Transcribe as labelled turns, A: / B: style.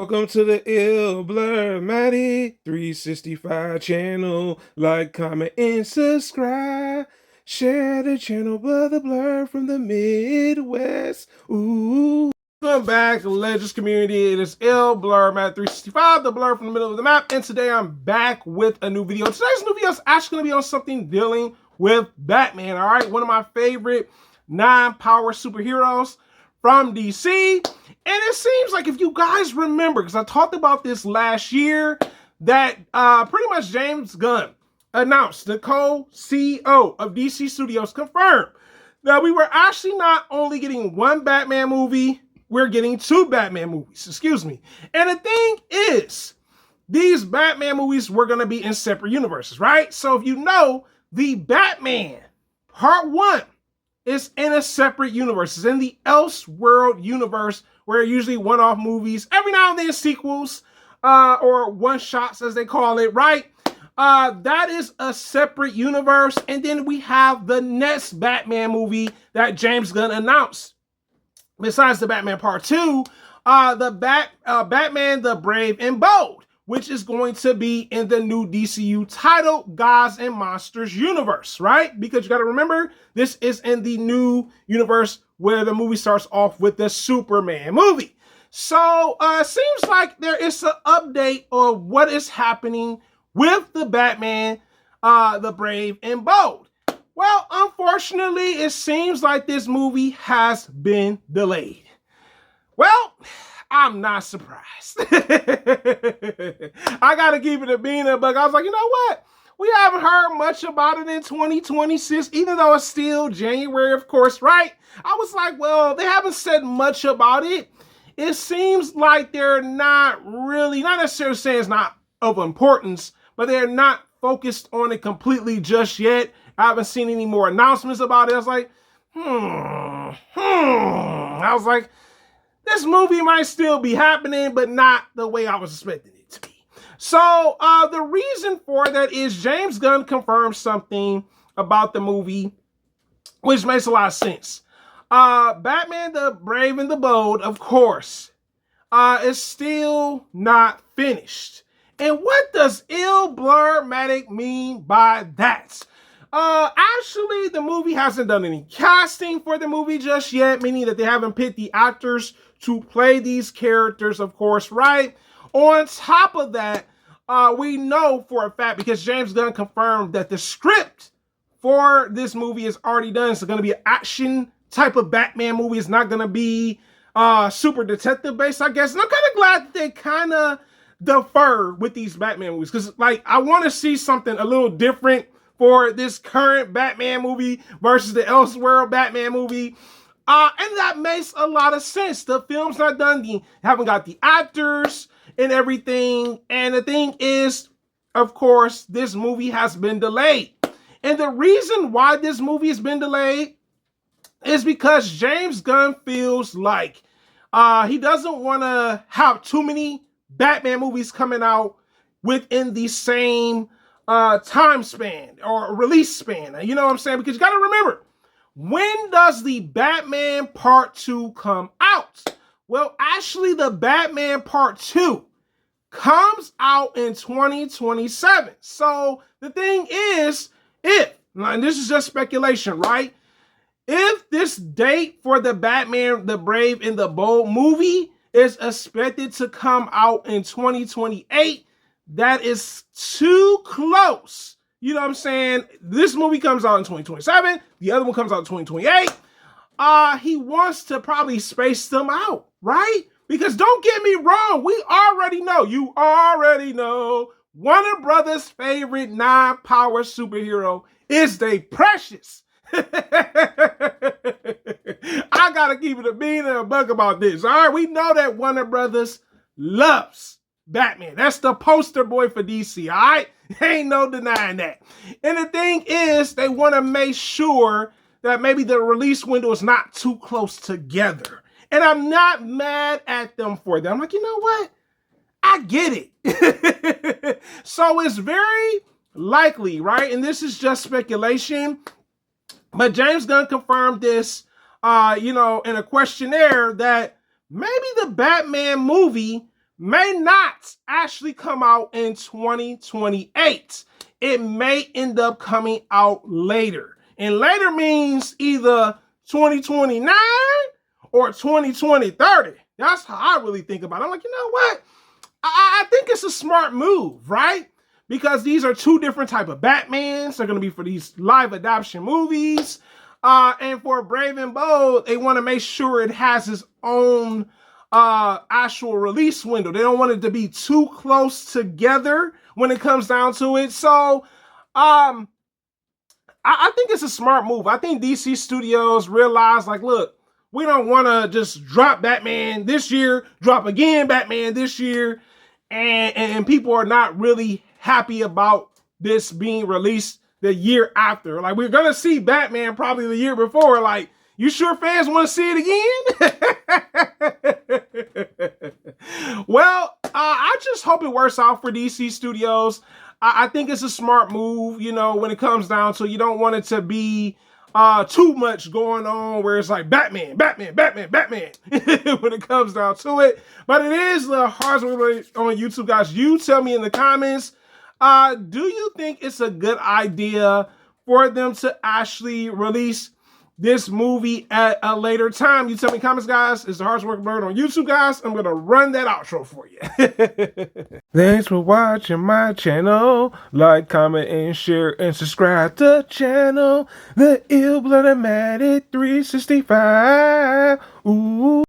A: Welcome to the Ill Blur Matty 365 channel. Like, comment, and subscribe. Share the channel, Brother Blur from the Midwest. Ooh. Welcome back, Legends community. It is Ill Blur Matty 365, the blur from the middle of the map. And today I'm back with a new video. Today's new video is actually going to be on something dealing with Batman. All right, one of my favorite non-power superheroes from DC. And it seems like, if you guys remember, because I talked about this last year, that pretty much James Gunn announced, the co-CEO of DC Studios confirmed that we were actually not only getting one Batman movie, we're getting two Batman movies, excuse me. And the thing is, these Batman movies were going to be in separate universes, right? So if you know, the Batman Part 1 is in a separate universe. It's in the Elseworld universe, where usually one-off movies, every now and then sequels, or one-shots as they call it, right? That is a separate universe. And then we have the next Batman movie that James Gunn announced. Besides the Batman Part 2, Batman the Brave and Bold, which is going to be in the new DCU titled Gods and Monsters universe, right? Because you got to remember, this is in the new universe where the movie starts off with the Superman movie. So it seems like there is an update of what is happening with the Batman, the Brave and Bold. Well, unfortunately, it seems like this movie has been delayed. Well, I'm not surprised. I gotta keep it a bean and a bug. I was like, you know what? We haven't heard much about it in 2026, even though it's still January, of course, right? I was like, well, they haven't said much about it. It seems like they're not necessarily saying it's not of importance, but they're not focused on it completely just yet. I haven't seen any more announcements about it. I was like, I was like, this movie might still be happening, but not the way I was expecting it to be. So the reason for that is James Gunn confirmed something about the movie, which makes a lot of sense. Batman the Brave and the Bold, of course, is still not finished. And what does Ill Blur-matic mean by that? Actually, the movie hasn't done any casting for the movie just yet, meaning that they haven't picked the actors to play these characters, of course, right? On top of that, we know for a fact, because James Gunn confirmed that the script for this movie is already done. It's going to be an action type of Batman movie. It's not going to be super detective based, I guess. And I'm kind of glad that they kind of defer with these Batman movies, because like, I want to see something a little different for this current Batman movie versus the Elseworld Batman movie. And that makes a lot of sense. The film's not done. Haven't got the actors and everything. And the thing is, of course, this movie has been delayed. And the reason why this movie has been delayed is because James Gunn feels like he doesn't want to have too many Batman movies coming out within the same time span or release span. You know what I'm saying? Because you got to remember, when does the Batman Part 2 come out? Well, actually, the Batman Part 2 comes out in 2027. So the thing is, and this is just speculation, right? If this date for the Batman, the Brave and the Bold movie is expected to come out in 2028, that is too close. You know what I'm saying? This movie comes out in 2027. The other one comes out in 2028. He wants to probably space them out, right? Because don't get me wrong, you already know, Warner Brothers' favorite non-power superhero is they Precious. I gotta keep it a bean and a bug about this. All right, we know that Warner Brothers loves Batman. That's the poster boy for DC, all right? Ain't no denying that. And the thing is, they want to make sure that maybe the release window is not too close together. And I'm not mad at them for that. I'm like, you know what? I get it. So it's very likely, right? And this is just speculation, but James Gunn confirmed this, in a questionnaire, that maybe the Batman movie may not actually come out in 2028. It may end up coming out later. And later means either 2029 or 2030. That's how I really think about it. I'm like, you know what? I think it's a smart move, right? Because these are two different type of Batmans. They're going to be for these live adoption movies. And for Brave and Bold, they want to make sure it has its own actual release window. They don't want it to be too close together when it comes down to it. So I think it's a smart move. I think DC Studios realized, like, look, we don't want to just drop Batman this year, drop again Batman this year, and people are not really happy about this being released the year after. Like, we're gonna see Batman probably the year before. Like, you sure fans want to see it again? Well, I just hope it works out for DC Studios. I think it's a smart move, you know, when it comes down to, you don't want it to be too much going on where it's like Batman when it comes down to it. But it is the hardest way on YouTube, guys. You tell me in the comments, do you think it's a good idea for them to actually release this movie at a later time? You tell me in comments, guys. It's the hardest working bird on YouTube, guys. I'm going to run that outro for you. Thanks for watching my channel. Like, comment, and share, and subscribe to the channel. The Ill-Blooded 365. Ooh.